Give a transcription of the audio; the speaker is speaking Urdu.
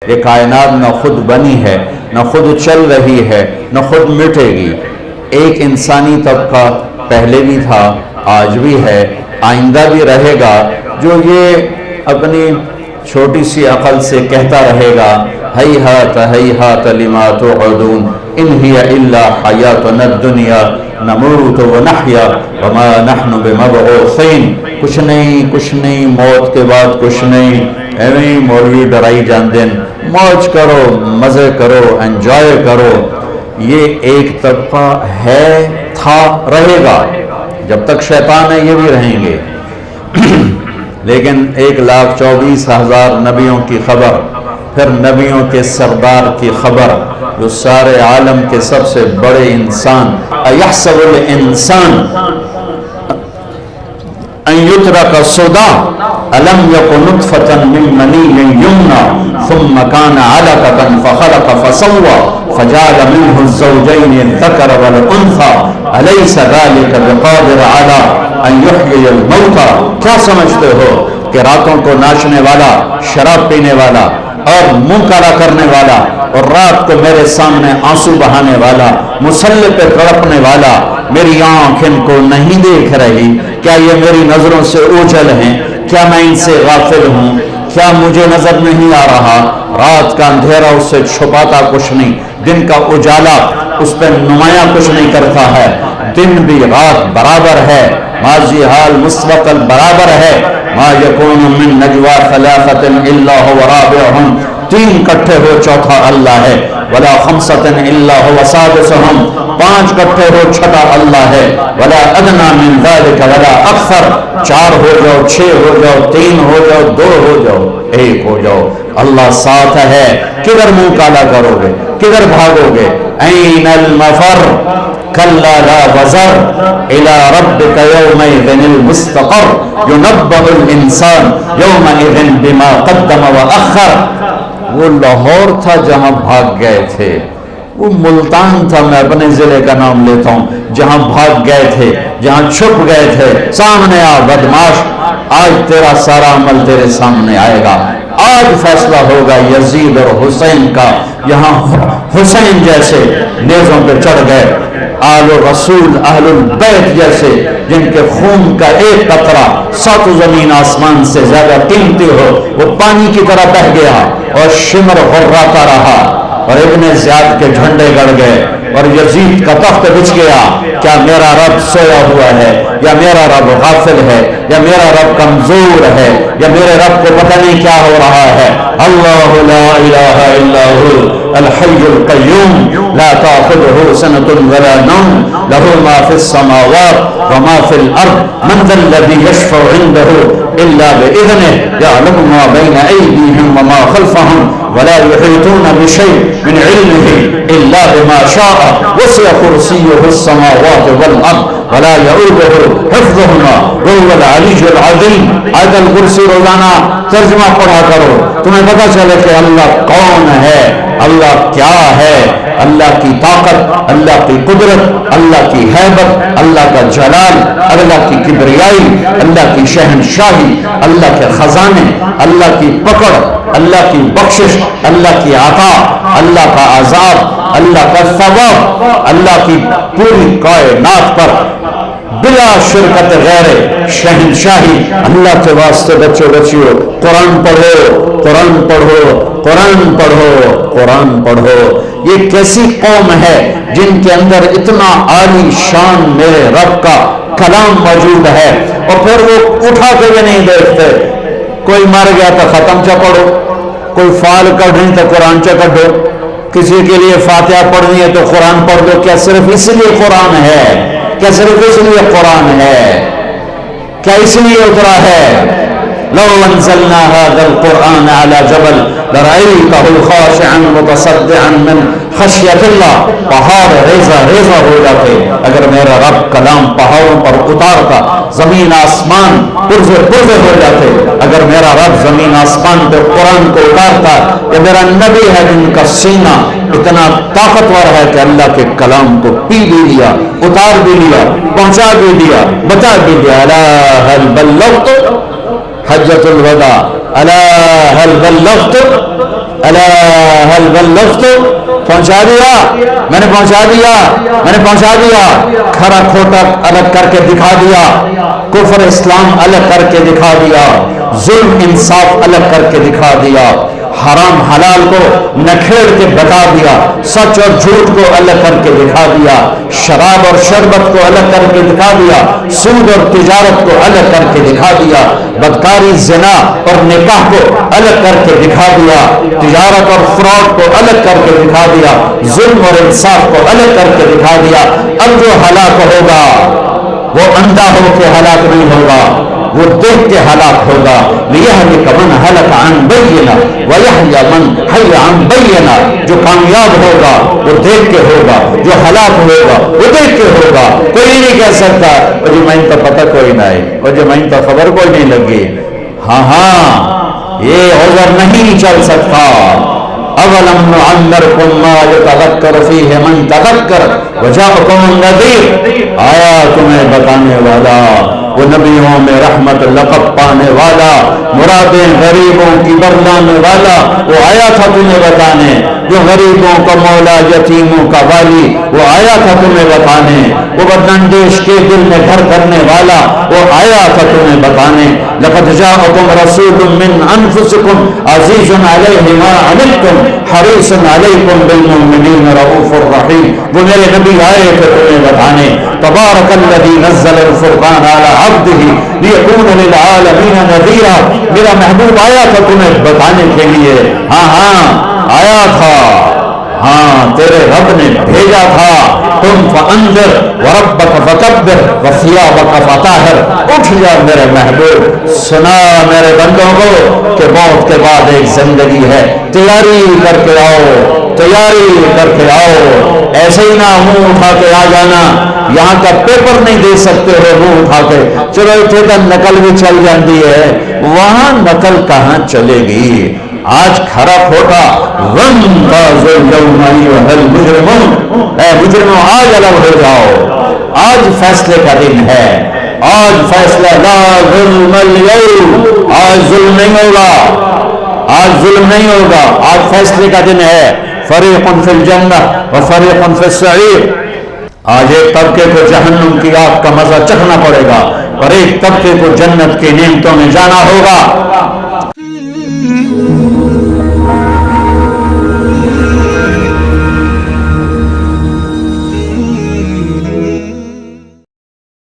یہ کائنات نہ خود بنی ہے، نہ خود چل رہی ہے، نہ خود مٹے گی۔ ایک انسانی طبقہ پہلے بھی تھا، آج بھی ہے، آئندہ بھی رہے گا، جو یہ اپنی چھوٹی سی عقل سے کہتا رہے گا ہیہات ہیہات لما توعدون ان ہی الا حیاتنا الدنیا نموت ونحیا وما نحن بمبعوثین، کچھ نہیں، موت کے بعد کچھ نہیں، ایویں مولوی ڈرائی جان دین، موج کرو، مزے کرو، انجوائے کرو۔ یہ ایک طبقہ ہے، تھا، رہے گا، جب تک شیطان ہے یہ بھی رہیں گے۔ لیکن 1,24,000 نبیوں کی خبر، پھر نبیوں کے سردار کی خبر، جو سارے عالم کے سب سے بڑے انسان، اَيَحْسَبُ الْإِنسَانُ أَن يُتْرَكَ سُدًى أَلَمْ يَكُ نُطْفَةً مِّن مَّنِيٍّ يُمْنَىٰ ثُمَّ كَانَ عَلَقَةً فَخَلَقَ فَسَوَّىٰ فَجَعَلَ مِنْهُ الزَّوْجَيْنِ الذَّكَرَ وَالْأُنثَىٰ أَلَيْسَ ذَلِكَ بِقَادِرٍ عَلَىٰ أَن يُحْيِيَ الْمَوْتَىٰ۔ کیا سمجھتے ہو کہ راتوں کو ناچنے والا، شراب پینے والا اور منہ کالا کرنے والا اور رات کو میرے سامنے آنسو بہانے والا، مسلح پہ تڑپنے والا، میری آنکھ ان کو نہیں دیکھ رہی؟ کیا یہ میری نظروں سے اوجھل ہیں؟ کیا میں ان سے غافل ہوں؟ کیا مجھے نظر نہیں آ رہا؟ رات کا اندھیرا اس سے چھپاتا کچھ نہیں، دن کا اجالا اس پہ نمایاں کچھ نہیں کرتا ہے، دن بھی رات برابر ہے، ماضی حال مستقبل برابر ہے۔ ما یکون من نجوا ثلاثۃ الا هو رابعهم، تین کٹھے ہو چوتھا اللہ ہے، ولا خمسۃ الا هو سادسهم، پانچ کٹھے ہو چھٹا اللہ ہے، ولا ادنى من ذلك ولا اکثر، چار ہو جاؤ، چھ ہو جاؤ، تین ہو جاؤ، دو ہو جاؤ، ایک ہو جاؤ، اللہ ساتھ ہے۔ کدھر منہ کالا کرو گے؟ کدھر بھاگو گے؟ این المفر کلا لا وزر الى ربك يومئذ المستقر ينبأ الانسان يومئذ بما قدم واخر۔ وہ لاہور تھا جہاں بھاگ گئے تھے، وہ ملتان تھا، میں اپنے ضلع کا نام لیتا ہوں، جہاں بھاگ گئے تھے، جہاں چھپ گئے تھے، سامنے آ بدماش، آج تیرا سارا عمل تیرے سامنے آئے گا۔ آج فیصلہ ہوگا یزید اور حسین کا، یہاں حسین جیسے نیزوں پہ چڑھ گئے، آل رسول اہل البیت جیسے جن کے خون کا ایک قطرہ سات زمین آسمان سے زیادہ قیمتی ہو، وہ پانی کی طرح بہہ گیا اور شمر غراتا رہا، اور ابن زیاد کے جھنڈے گڑ گئے اور یزید کا تخت بچھ گیا۔ کیا میرا رب سویا ہوا ہے، یا میرا رب غافل ہے، یا میرا رب کمزور ہے، یا میرے رب کو پتہ نہیں کیا ہو رہا ہے؟ اللہ لا الہ الا هو الحی القیوم لا تأخذه سنة ولا نوم له ما في السماوات وما في الارض من ذا الذي يشفع عنده الا باذنه يعلم ما بين ايديهم وما خلفهم ولا يحيطون بشيء من علمه الا بما شاء وسع كرسيه السماوات والارض ولا يؤوده حفظهما وهو العلي العظيم۔ آیت الکرسی روزانہ ترجمہ پڑھا کرو، تمہیں پتہ چلے کہ اللہ کون ہے، اللہ کیا ہے، اللہ کی طاقت، اللہ کی قدرت، اللہ کی ہیبت، اللہ کا جلال، اللہ کی کبریائی، اللہ کی شہنشاہی، اللہ کے خزانے، اللہ کی پکڑ، اللہ کی بخشش، اللہ کی عطا، اللہ کا عذاب، اللہ کا ثواب، اللہ کی پوری کائنات پر بلا شرکت غیر شہنشاہی۔ اللہ کے واسطے بچوں بچیوں قرآن پڑھو، قرآن پڑھو، قرآن پڑھو، قرآن پڑھو۔ یہ کیسی قوم ہے جن کے اندر اتنا عالی شان میرے رب کا کلام موجود ہے، اور پھر وہ اٹھا کے بھی نہیں دیکھتے۔ کوئی مر گیا تو ختم چا پڑھو، کوئی فال کڑھنی تو قرآن چا کڑھو، کسی کے لیے فاتحہ پڑھنی ہے تو قرآن پڑھ دو۔ کیا صرف اس لیے قرآن ہے؟ کیا صرف اس لیے قرآن ہے؟ کیا اس لیے اترا ہے؟ لو انزلنا هذا القرآن على جبل لرأيته خاشعا متصدعا من خشیت اللہ، پہاڑ ریزہ ریزہ ہو جاتے اگر میرا رب کلام پہاڑوں پر اتارتا، زمین آسمان پرزے پرزے ہو جاتے اگر میرا رب زمین آسمان پہ قرآن کو اتارتا۔ یہ میرا نبی ہے جن کا سینہ اتنا طاقتور ہے کہ اللہ کے کلام کو پی بھی لیا، اتار بھی لیا، پہنچا بھی دیا، بتا بھی دیا۔ الا هل بلغت حجۃ الوداع، الا هل بلغت الا هل بلغت، پہنچا دیا، میں نے پہنچا دیا، میں نے پہنچا دیا، کھرا کھوٹا الگ کر کے دکھا دیا، کفر اسلام الگ کر کے دکھا دیا، ظلم انصاف الگ کر کے دکھا دیا، حرام حلال کو نکھیڑ کے بتا دیا، سچ اور جھوٹ کو الگ کر کے دکھا دیا، شراب اور شربت کو الگ کر کے دکھا دیا، سود اور تجارت کو الگ کر کے دکھا دیا، بدکاری زنا اور نکاح کو الگ کر کے دکھا دیا، تجارت اور فراڈ کو الگ کر کے دکھا دیا، ظلم اور انصاف کو الگ کر کے دکھا دیا۔ اب جو ہلاک ہوگا وہ اندھا ہو کے ہلاک نہیں ہوگا، وہ دیکھ کے ہلاک ہوگا۔ لِيَهْلِكَ مَنْ هَلَكَ عَنْ بَيِّنَةٍ وَيَحْيَىٰ مَنْ حَيَّ عَنْ بَيِّنَةٍ۔ جو کامیاب ہوگا وہ دیکھ کے ہوگا، جو ہلاک ہوگا وہ دیکھ کے ہوگا۔ کوئی نہیں کہہ سکتا اور جو میں تو پتہ کوئی نہ ہے، اور جو میں تو خبر کوئی نہیں لگی۔ ہاں یہ عذر نہیں چل سکتا۔ اولم نعمرکم ما یتذکر فیہ من تذکر وجاءکم النذیر۔ آیا تمہیں بتانے والا، وہ نبیوں میں رحمت لقب پانے والا، مرادیں غریبوں کی برلانے والا، وہ آیا تھا تمہیں بتانے، جو غریبوں کا مولا یتیموں کا والی، وہ آیا تھا تمہیں بتانے، وہ بداندیش کے دل میں گھر کرنے والا، وہ آیا تھا تمہیں بتانے۔ لقد جاءکم رسول من انفسکم عزیز علیہ ما عنتم حریص علیکم بالمؤمنین رؤوف الرحیم۔ وہ میرے نبی آئے تھے تمہیں بتانے۔ تبارک الذی نزل الفرقان علی عبدہ لیکون للعالمین نذیرا۔ میرا محبوب آیا تھا تمہیں بتانے کے لیے، ہاں آیا تھا، ہاں تیرے رب نے بھیجا تھا۔ تم فانذر وربک فکبر وثیابک فطہر۔ اٹھ جا میرے محبوب، سنا میرے بندوں کو کہ موت کے بعد ایک زندگی ہے، تیاری کر کے آؤ، تیاری کر کے آؤ۔ ایسے ہی نہ منہ اٹھا کے آ جانا، یہاں کا پیپر نہیں دے سکتے ہو منہ اٹھا کے، چلو اتنے کا نقل بھی چل جاتی ہے، وہاں نقل کہاں چلے گی؟ آج کھرا کھوٹا وَانْتَظِرُوا الْيَوْمَ أَيُّهَا الْمُجْرِمُونَ، اے مجرموں آج الگ ہو جاؤ، آج فیصلے کا دن ہے، آج فیصلہ، لا ظلم اليوم، آج ظلم نہیں ہوگا، آج ظلم نہیں ہوگا، آج فیصلے کا دن ہے۔ فریق فی الجنہ و فریق فی السعیر۔ آج ایک طبقے کو جہنم کی آگ کا مزہ چکھنا پڑے گا اور ایک طبقے کو جنت کی نعمتوں میں جانا ہوگا۔